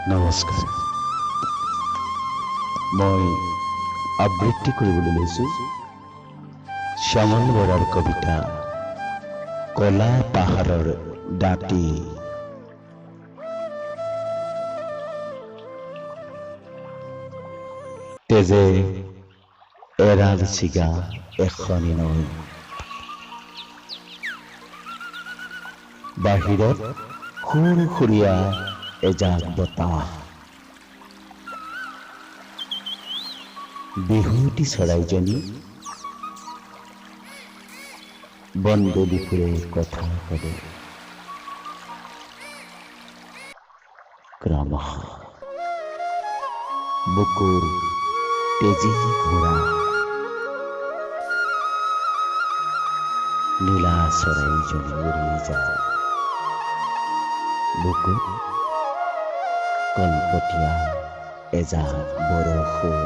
নমস্কাৰ। মই আবৃত্তি কৰিবলৈ লৈছো শ্যামল বৰাৰ কবিতা কলা পাহাৰৰ দাঁতি। তেজে এৰাল চিগা এখনি নৈ, বাহিৰত সুৰসুৰীয়া এজাক বতাহ, বিহুৱতী চৰাইজনী বনদলি ফুৰে কথা কলে, ক্ৰমশ বুকুৰ তেজী ঘোঁৰা নীলা চৰাইজনী উৰি যায়, বুকুত কলপতীয়া এজাক বৰষুণ।